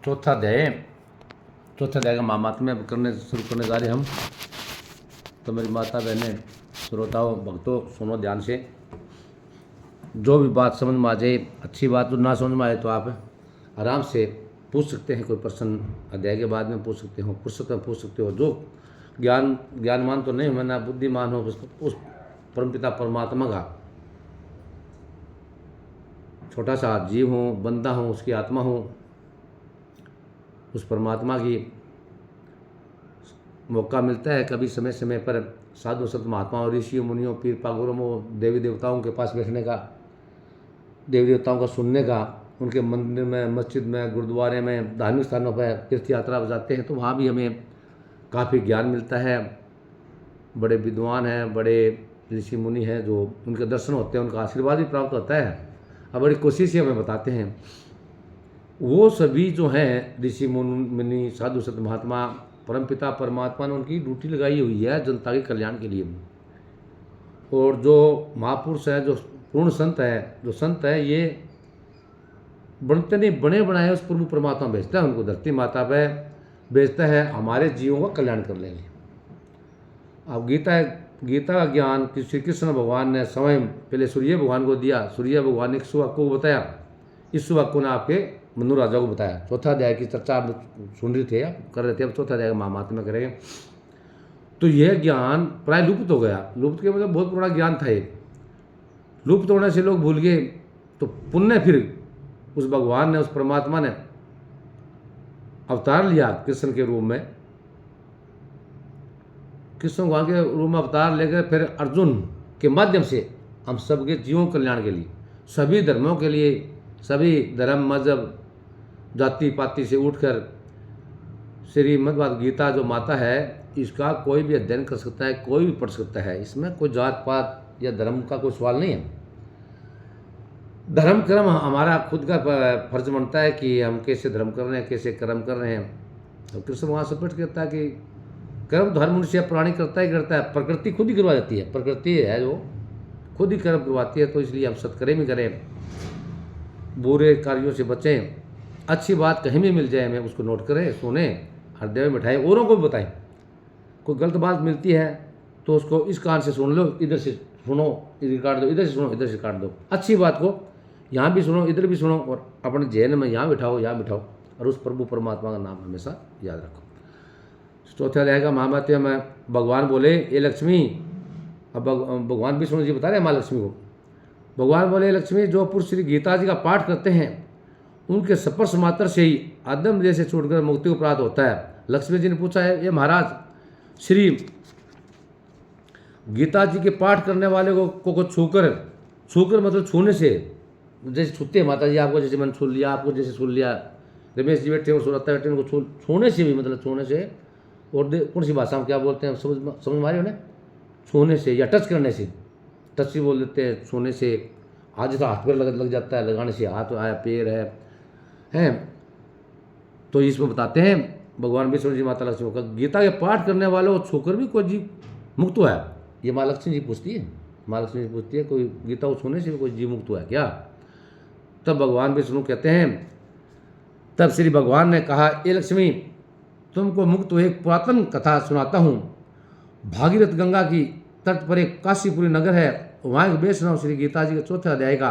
चौथा अध्याय का महात्म्य करने शुरू करने जा रहे हम। तो मेरी माता बहनें, श्रोताओं, भक्तों, सुनो ध्यान से। जो भी बात समझ में आ जाए, अच्छी बात जो ना समझ में आए तो आप आराम से पूछ सकते हैं। कोई प्रश्न अध्याय के बाद में पूछ सकते हो, पूछ सकते हो। जो ज्ञानमान तो नहीं हो, मैं ना बुद्धिमान हो, उस परमपिता परमात्मा का छोटा सा जीव हूँ, बंदा हूँ, उसकी आत्मा हूँ। उस परमात्मा की मौका मिलता है कभी समय समय पर साधु संत महात्माओं, ऋषियों, मुनियों, पीर पागुरों, देवी देवताओं के पास बैठने का, देवी देवताओं का सुनने का। उनके मंदिर में, मस्जिद में, गुरुद्वारे में, धार्मिक स्थानों पर तीर्थ यात्रा पर जाते हैं तो वहाँ भी हमें काफ़ी ज्ञान मिलता है। बड़े विद्वान हैं, बड़े ऋषि मुनि हैं, जो उनके दर्शन होते हैं, उनका आशीर्वाद भी प्राप्त होता है और बड़ी कोशिश से हमें बताते हैं। वो सभी जो हैं ऋषि मुनि, साधु संत महात्मा, परमपिता परमात्मा ने उनकी ड्यूटी लगाई हुई है जनता के कल्याण के लिए। और जो महापुरुष है, जो पूर्ण संत है, जो संत है, ये बनते नहीं, बने बनाए उस प्रभु परमात्मा भेजता है उनको, धरती माता पे भेजता है हमारे जीवों का कल्याण कर लेंगे। अब गीता का ज्ञान श्री कृष्ण भगवान ने समय पहले सूर्य भगवान को दिया। सूर्य भगवान ने इस वाक्य को बताया, इस वाक्य ने आपके मनु राजा को बताया। चौथा अध्याय की चर्चा आप सुन रहे थे, आप कर रहे थे, अब चौथा अध्याय का महात्म्य करेंगे। तो यह ज्ञान प्राय लुप्त हो गया। लुप्त के मतलब बहुत पुराना ज्ञान था ये। लुप्त होने से लोग भूल गए, तो पुण्य फिर उस भगवान ने, उस परमात्मा ने अवतार लिया कृष्ण के रूप में। कृष्ण भगवान के रूप में अवतार लेकर फिर अर्जुन के माध्यम से हम सबके जीवों कल्याण के लिए, सभी धर्मों के लिए, सभी धर्म मजहब जाति पाति से उठकर श्रीमद् भगवद गीता जो माता है, इसका कोई भी अध्ययन कर सकता है, कोई भी पढ़ सकता है। इसमें कोई जात पात या धर्म का कोई सवाल नहीं है। धर्म कर्म हमारा खुद का फर्ज बनता है कि हम कैसे धर्म कर रहे हैं, कैसे कर्म कर रहे हैं। तो कृष्ण वहाँ स्पष्ट कहता है कि कर्म तो हर मनुष्य प्राणी करता ही करता है, प्रकृति खुद ही करवा देती है। प्रकृति है जो खुद ही कर्म करवाती है, तो इसलिए हम सत्कर्म ही करें, बुरे कार्यों से बचें। अच्छी बात कहीं भी मिल जाए हमें उसको नोट करें, सुने, हृदय में बिठाएं, औरों को भी बताएं। कोई गलत बात मिलती है तो उसको इस कान से सुन लो, इधर से सुनो, इधर काट दो, इधर से सुनो, इधर से काट दो। अच्छी बात को यहाँ भी सुनो, इधर भी सुनो, और अपने जहन में यहाँ बिठाओ, यहाँ बिठाओ, और उस प्रभु परमात्मा का नाम हमेशा याद रखो। चौथे अध्याय का महात्म्य में भगवान बोले, ये लक्ष्मी, अब भगवान विष्णु जी बता रहे हैं माँ लक्ष्मी को। भगवान बोले, लक्ष्मी, जो पुरुष श्री गीता जी का पाठ करते हैं उनके स्पर्श मात्र से ही आदम देह से छूटकर मुक्ति को प्राप्त होता है। लक्ष्मी जी ने पूछा है, ये महाराज, श्री गीता जी के पाठ करने वाले को छूकर मतलब छूने से, जैसे छूते हैं माता जी आपको, जैसे मैंने छू लिया, आपको जैसे छू लिया, रमेश जी बैठे और सुरता बैठे, उनको छूने से भी, मतलब छूने से, और कौन सी भाषा में क्या बोलते हैं, समझ मारे उन्हें, छूने से या टच करने से, टच ही बोल देते हैं, छूने से। आज तो हाथ पैर लग जाता है, लगाने से हाथ आया, पैर है। तो इसमें बताते हैं भगवान विष्णु जी माता लक्ष्मी का, गीता के पाठ करने वालों को छूकर भी कोई जीव मुक्त हुआ है। ये माँ लक्ष्मी जी पूछती है, माँ लक्ष्मी जी पूछती है, कोई गीता को छूने से भी कोई जीव मुक्त हुआ है क्या? तब भगवान विष्णु कहते हैं, तब श्री भगवान ने कहा, ये लक्ष्मी, तुमको मुक्त हुए एक पुरातन कथा सुनाता हूँ। भागीरथ गंगा की तट पर एक काशीपुरी नगर है। वहाँ एक वैष्णव श्री गीता जी के चौथे अध्याय का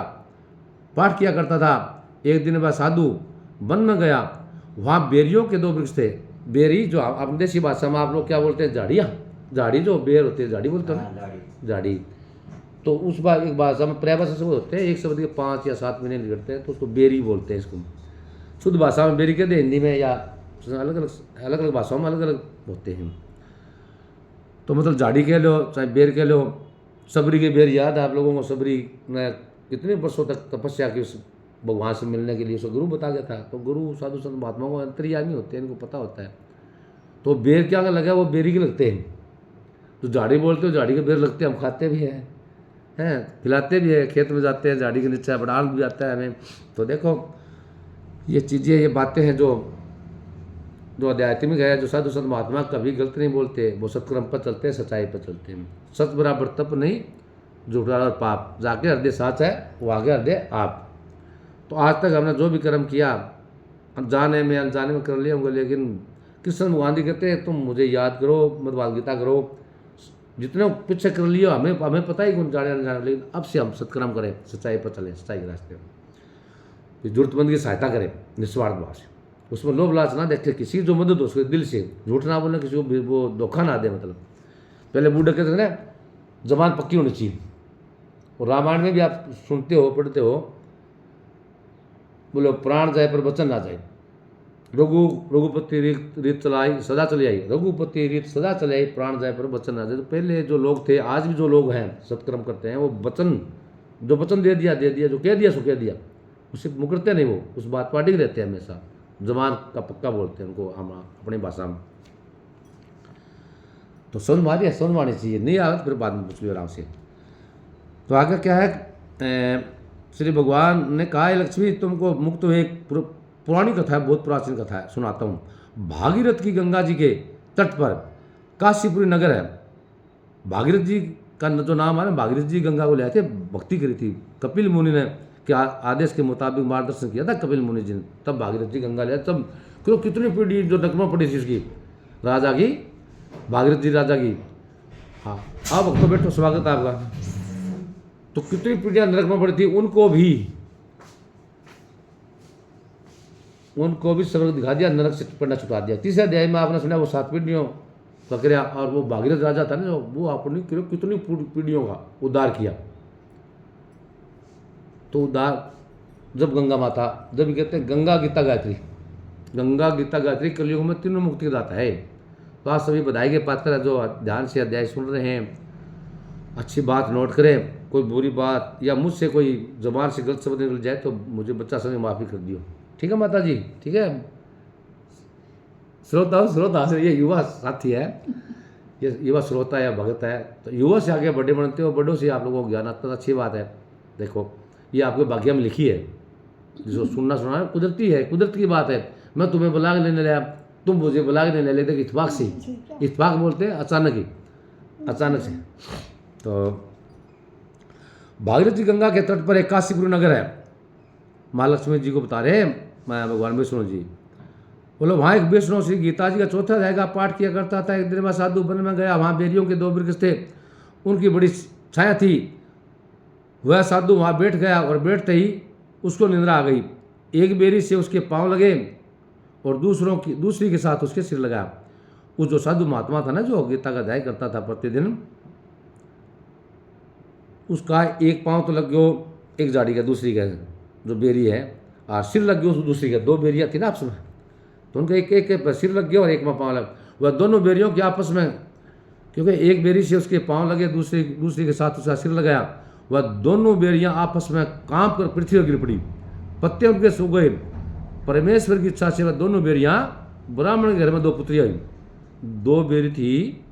पाठ किया करता था। एक दिन वह साधु वन में गया। वहाँ बेरियों के 2 वृक्ष थे। बेरी जो अपनी देशी भाषा में आप लोग क्या बोलते हैं, झाड़ियाँ, झाड़ी जो बेर होती है, झाड़ी बोलते हैं ना, झाड़ी। तो उस बार एक भाषा में परिभाषा शब्द होते हैं, एक शब्द के 5 या 7 महीने निकलते हैं, तो उसको बेरी बोलते हैं। इसको शुद्ध भाषा में बेरी कहते हैं, हिंदी में या अलग अलग भाषाओं में अलग अलग होते हैं। तो मतलब झाड़ी कह लो, चाहे बेर कह लो। सबरी के बेर याद है आप लोगों को? सबरी ने कितने वर्षों तक तपस्या की उस भगवान से मिलने के लिए, उसको गुरु बता गया था। तो गुरु साधु संत महात्माओं को अंतर्यामी होते हैं, इनको पता होता है। तो बेर क्या लगा, वो बेरी के लगते हैं। तो झाड़ी बोलते हो, झाड़ी के बेर लगते हैं, हम खाते भी हैं, खिलाते भी हैं, खेत में जाते हैं, झाड़ी के नीचे बड़ाल भी आता है हमें। तो देखो ये चीज़ें, ये बातें हैं जो आध्यात्मिक है, जो साधु संत महात्मा कभी गलत नहीं बोलते। वो सत्कर्म पर चलते हैं, सच्चाई पर चलते हैं। सत बराबर तप नहीं, झूठ बराबर पाप, जाके हृदय साच है, वो आगे हृदय आप। तो आज तक हमने जो भी कर्म किया जाने में अनजाने में कर लिया होंगे, लेकिन कृष्ण भगवान जी कहते हैं तुम मुझे याद करो, भगवद गीता करो, जितने पीछे कर लिया हमें हमें पता ही कौन जाने अनजाने, लेकिन अब से हम सत्कर्म करें, सच्चाई पर चलें, सच्चाई के रास्ते में, जरूरतमंद की सहायता करें निस्वार्थ भाव से, उसमें लोभ लालच ना देखे, किसी की जो मदद हो उसके दिल से, झूठ ना बोले, किसी को वो धोखा ना दे। मतलब पहले बूढ़े कहते थे ना जबान पक्की होनी चाहिए, और रामायण में भी आप सुनते हो पढ़ते हो, बोलो प्राण जाए पर वचन ना जाए, रघुपति रीत चलाई सदा चली आई, रघुपति रीत सदा चली आई, प्राण जाए पर वचन ना जाए। तो पहले जो लोग थे, आज भी जो लोग हैं सत्कर्म करते हैं, वो वचन, जो वचन दे दिया, जो कह दिया सो कह दिया, उससे मुकरते नहीं, वो उस बात पार्टी रहते हैं, हमेशा जबान का पक्का बोलते हैं उनको हम अपनी भाषा में। तो समझ मारनी चाहिए, नहीं आवे तो फिर बाद में पूछ लियो आराम से। तो आगे क्या है, श्री भगवान ने कहा है लक्ष्मी तुमको मुक्त हुए, पुरानी कथा है, बहुत प्राचीन कथा है, सुनाता हूँ। भागीरथ की गंगा जी के तट पर काशीपुरी नगर है। भागीरथ जी का जो नाम है ना, भागीरथ जी गंगा को ले आए थे, भक्ति करी थी, कपिल मुनि ने के आदेश के मुताबिक मार्गदर्शन किया था कपिल मुनि जी ने, तब भागीरथ जी गंगा ले आए। तब क्यों कितनी पीढ़ी जो नकमा पड़ी थी उसकी, राजा की, भागीरथ जी राजा की। हाँ आप भक्तों बैठो, स्वागत है आपका। तो कितनी पीढ़ियां नरक में पड़ी थी, उनको भी सबक दिखा दिया, नरक से पढ़ना छुटा दिया। तीसरे अध्याय में आपने सुना वो 7 पीढ़ियों का किया, और वो भागीरथ राजा था ना जो, वो अपनी कितनी पीढ़ियों का उद्धार किया। तो उद्धार जब गंगा माता, जब कहते हैं गंगा गीता गायत्री कलयुग में तीनों मुक्ति का दाता है। तो आज सभी बधाई के पात्र है जो ध्यान से अध्याय सुन रहे हैं, अच्छी बात नोट करें, कोई बुरी बात या मुझसे कोई जबान से गलत शब्द निकल जाए तो मुझे बच्चा समझ माफ़ी कर दियो, ठीक है माता जी, ठीक है। श्रोता से ये युवा साथी है, ये युवा श्रोता या भगत है, तो युवा से आगे बड़े बनते हो, बड़ों से आप लोगों को ज्ञान आता है, अच्छी बात है। देखो ये आपके भाग्य में लिखी है, जिसको सुनना सुना कुदरती है, कुदरत की बात है। मैं तुम्हें बुला के लेने लाया, तुम मुझे बुला के लेने लेते, इत्फाक से, इत्फाक बोलते हैं अचानक से। तो भागीरथ जी गंगा के तट पर एक काशीपुर नगर है। महालक्ष्मी जी को बता रहे हैं भगवान विष्णु जी, बोलो वहाँ एक वैष्णव श्री गीता जी का 4था अध्याय का पाठ किया करता था। एक दिन में साधु वन में गया, वहाँ बेरियों के 2 वृक्ष थे, उनकी बड़ी छाया थी। वह साधु वहाँ बैठ गया और बैठते ही उसको निंद्रा आ गई। एक बेरी से उसके पाँव लगे और दूसरी के साथ उसके सिर लगाया। वो जो साधु महात्मा था ना, जो गीता का अध्याय करता था प्रतिदिन, उसका एक पाँव तो लग गयो एक झाड़ी का, दूसरी का जो बेरी है, और सिर लग गयो दूसरी का। 2 बेरियाँ थी ना आपस में, तो उनका एक सिर लग गया और एक में पाँव लग। वह दोनों बेरियों के आपस में, क्योंकि एक बेरी से उसके पाँव लगे, दूसरी के साथ उसका सिर लगाया, वह दोनों बेरियाँ आपस में कांप कर पृथ्वी पर गिर पड़ी, पत्ते उनके सूख गए। परमेश्वर की इच्छा से वह दोनों बेरियाँ, ब्राह्मण के घर में 2 पुत्रियाँ हुई। 2 बेरी थी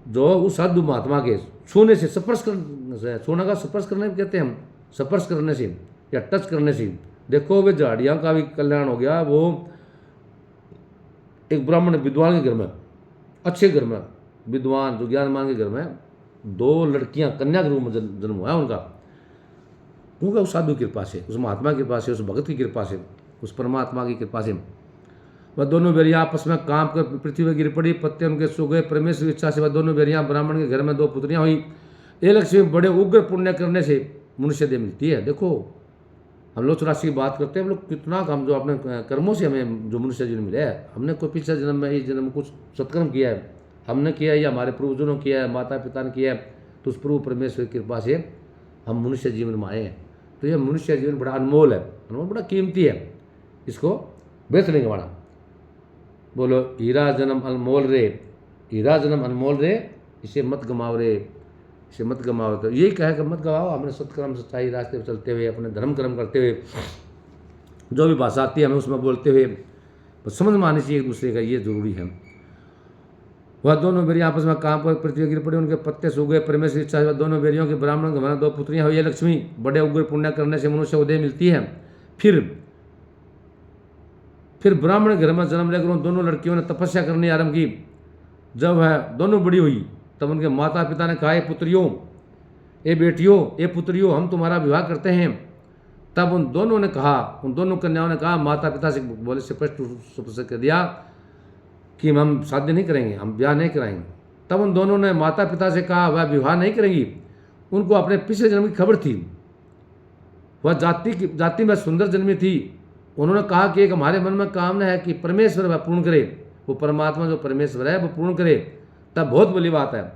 जो उस साधु महात्मा के छूने से, स्पर्श करने से, छूने का स्पर्श करने कहते हैं हम, स्पर्श करने से या टच करने से। देखो वे झाड़ियाँ का भी कल्याण हो गया। वो एक ब्राह्मण विद्वान के घर में, अच्छे घर में, विद्वान जो ज्ञानमान के घर में 2 लड़कियां कन्या के रूप में जन्म हुआ उनका, क्योंकि उस साधु की कृपा से, उस महात्मा की कृपा से, उस भगत की कृपा से, उस परमात्मा की कृपा से। वह दोनों बेरियाँ आपस में कांप कर पृथ्वी पर गिर पड़ी, पत्ते उनके सूख गए। परमेश्वर की इच्छा से वह दोनों बेरियाँ ब्राह्मण के घर में 2 पुत्रियाँ हुई। ये लक्ष्मी बड़े उग्र पुण्य करने से मनुष्य देह मिलती है। देखो हम लोग 84 की बात करते हैं, हम लोग कितना हम जो अपने कर्मों से हमें जो मनुष्य जीवन मिले है, हमने कोई पिछले जन्म में, इस जन्म में कुछ सत्कर्म किया है, हमने किया है या हमारे पूर्वजों ने किया है, माता पिता ने किया है, तो उस प्रभु परमेश्वर की कृपा से हम मनुष्य जीवन में आए हैं। तो यह मनुष्य जीवन बड़ा अनमोल है, अनमोल बड़ा कीमती है, इसको व्यर्थ नहीं गंवाना। बोलो हीरा जन्म अनमोल रे, हीरा जन्म अनमोल रे, इसे मत गमाओ रे, इसे मत गमाओ। तो यही कहे कि मत गवाओ, हमने सत्कर्म सच्चाई रास्ते पर चलते हुए, अपने धर्म कर्म करते हुए, जो भी भाषा आती है हमें उसमें बोलते हुए बस समझ में आनी चाहिए एक दूसरे का, ये जरूरी है। वह दोनों बेरियाँ आपस में कांप पर पृथ्वी गिर पड़ी, उनके पत्ते सूख गए। परमेश्वर की इच्छा से दोनों बेरियों के ब्राह्मण घराने 2 पुत्रियाँ हुई। लक्ष्मी बड़े उग्र पुण्य करने से मनुष्य उदय मिलती है। फिर ब्राह्मण घर में जन्म लेकर उन दोनों लड़कियों ने तपस्या करनी आरंभ की। जब वह दोनों बड़ी हुई तब उनके माता पिता ने कहा, ये पुत्रियों, ये बेटियों, ये पुत्रियों, हम तुम्हारा विवाह करते हैं तब उन दोनों ने कहा, उन दोनों कन्याओं ने कहा, माता पिता से बोले स्पष्ट रूप से कह दिया कि हम शादी नहीं करेंगे, हम ब्याह नहीं कराएंगे। तब उन दोनों ने माता पिता से कहा वह विवाह नहीं करेंगी। उनको अपने पिछले जन्म की खबर थी, वह जाति में सुंदर जन्मी थी। उन्होंने कहा कि एक हमारे मन में कामना है कि परमेश्वर वह पूर्ण करे, वो परमात्मा जो परमेश्वर है वो पूर्ण करे, तब बहुत बड़ी बात है।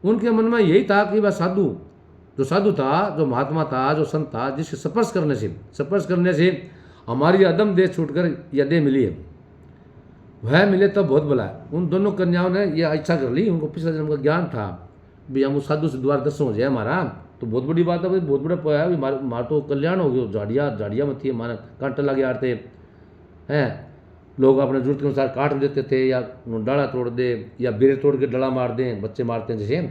उनके मन में यही था कि वह साधु था, जो महात्मा था, जो संत था, जिसके स्पर्श करने से हमारी अदम देह छूटकर यह देह मिली है, वह मिले तब बहुत भला है। उन दोनों कन्याओं ने यह इच्छा कर ली, उनको पिछले जन्म का ज्ञान था भी हम उस साधु से द्वार दर्शन हो जाए हमारा, तो बहुत बड़ी बात है भाई, बहुत बड़ा पाया है, हमारा तो कल्याण हो गया। झाड़िया में थी, हमारा कांटा लगे आते हैं, लोग अपने जरूरत के अनुसार काट देते थे, या डाला तोड़ दे, या बेर तोड़ के डला मार दें, बच्चे मारते हैं जैसे,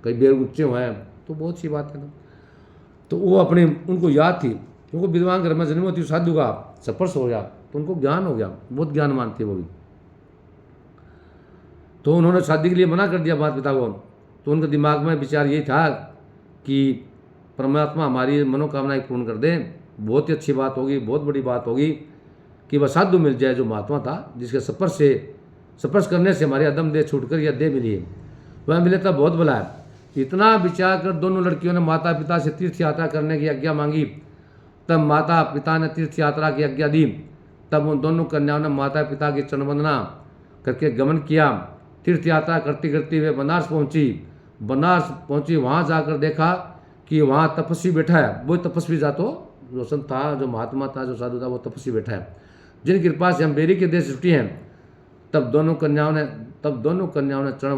कई बेर ऊँचे हुए हैं, तो बहुत सी बात है ना। तो वो अपने उनको याद थी, उनको विद्वान घर में जन्म होती साधु का स्पर्श हो गया, तो उनको ज्ञान हो गया, बहुत ज्ञानवान थे वो भी। तो उन्होंने शादी के लिए मना कर दिया माता पिता को। तो उनके दिमाग में विचार यही था कि परमात्मा हमारी मनोकामनाएं पूर्ण कर दें, बहुत ही अच्छी बात होगी, बहुत बड़ी बात होगी कि वह साधु मिल जाए जो महात्मा था, जिसके स्पर्श करने से हमारी अदम देह छूटकर यह देह मिली है, वह मिले तब बहुत भला है। इतना विचार कर दोनों लड़कियों ने माता पिता से तीर्थ यात्रा करने की आज्ञा मांगी। तब माता पिता ने तीर्थ यात्रा की आज्ञा दी। तब उन दोनों कन्याओं ने माता पिता की चरण वंदना करके गमन किया। तीर्थ यात्रा करते करते वे बनारस पहुंची। वहाँ जाकर देखा कि वहाँ तपस्वी बैठा है। वो तपस्वी जो संत था, जो महात्मा था, जो साधु था, वो तपस्वी बैठा है, जिनकी कृपा से हम बेरी के देश छुट्टी हैं। तब दोनों कन्याओं ने चरण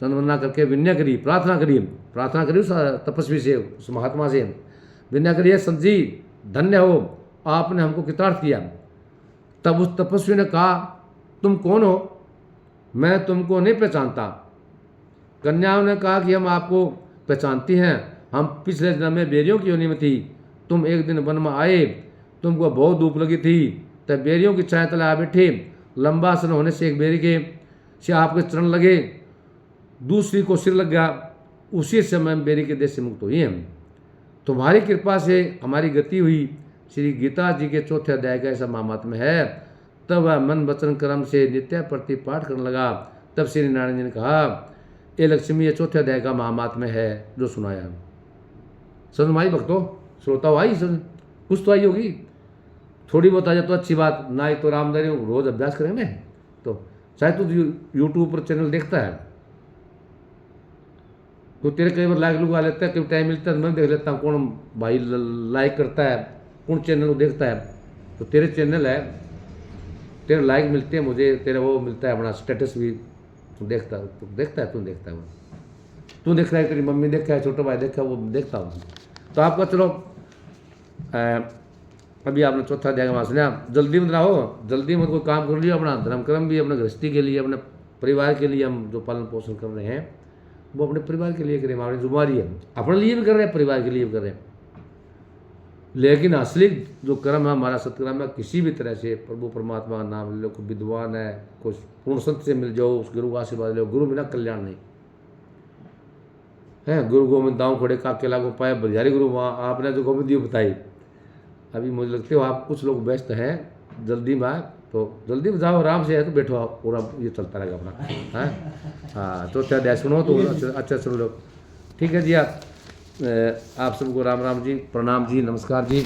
वंदना करके विनय करी, प्रार्थना करी उस तपस्वी से, उस महात्मा से विनय करी, संत जी धन्य हो, आपने हमको कृतार्थ किया। तब उस तपस्वी ने कहा, तुम कौन हो? मैं तुमको नहीं पहचानता। कन्याओं ने कहा कि हम आपको पहचानती हैं, हम पिछले जन्म में बेरियों की योनि में थी। तुम एक दिन वन में आए, तुमको बहुत धूप लगी थी, तब बेरियों की छाया तले आ बैठे। लंबा आसन होने से एक बेरी के से आपके चरण लगे, दूसरी को सिर लग गया। उसी समय बेरी के देश से मुक्त हुई हैं। तुम्हारी कृपा से हमारी गति हुई। श्री गीता जी के चौथे अध्याय का ऐसा महात्म्य है। तब वह मन वचन कर्म से नित्य प्रति पाठ करने लगा। तब श्री नारायण जी ने कहा, ये लक्ष्मी, ये चौथे अध्याय का महात्म्य है जो सुनाया। समझ आई भक्तों, श्रोता आई, समझ कुछ तो आई होगी, थोड़ी बहुत आ जाए तो अच्छी बात, ना ही तो रामदारी रोज अभ्यास करेंगे। तो शायद तू यूट्यूब पर चैनल देखता है, तो तेरे कई बार लाइक लुक आ लेता है, कभी टाइम मिलता है तो मैं देख लेता हूँ कौन भाई लाइक करता है, कौन चैनल को देखता है। तो तेरे चैनल है, तेरे लाइक मिलते हैं मुझे, तेरा वो मिलता है, अपना स्टेटस भी तू देखता है, तू देखता है वो, तू देख रहा है, तेरी मम्मी देखा है, छोटा भाई देखा है, वो देखता हूँ। तो आपका चलो अभी आपने चौथा अध्याय का सुना, जल्दी मत रहो, जल्दी मत कोई काम कर लियो, अपना धर्मक्रम भी, अपने गृहस्थी के लिए, अपने परिवार के लिए हम जो पालन पोषण कर रहे हैं वो अपने परिवार के लिए करें, हमारी जुम्मेवारी है, अपने लिए भी कर रहे हैं, परिवार के लिए भी कर रहे हैं। लेकिन असली जो कर्म है हमारा सत्कर्म है, किसी भी तरह से प्रभु परमात्मा का नाम ले लो, कोई विद्वान है, कोई पूर्ण संत से मिल जाओ, उस गुरु का आशीर्वाद लो, गुरु बिना कल्याण नहीं है। गुरु गोविंद दाऊँ खड़े काके लागू पाए, बलिहारी गुरु वहाँ आपने जो गोविंद जी बताई। अभी मुझे लगते हो आप कुछ लोग व्यस्त हैं, जल्दी में, तो जल्दी में जाओ, आराम से है तो बैठो, आप पूरा ये चलता रहेगा अपना, है हाँ। तो अध्याय सुनो तो अच्छा सुन लो, ठीक है जी। आप सबको राम राम जी, प्रणाम जी, नमस्कार जी।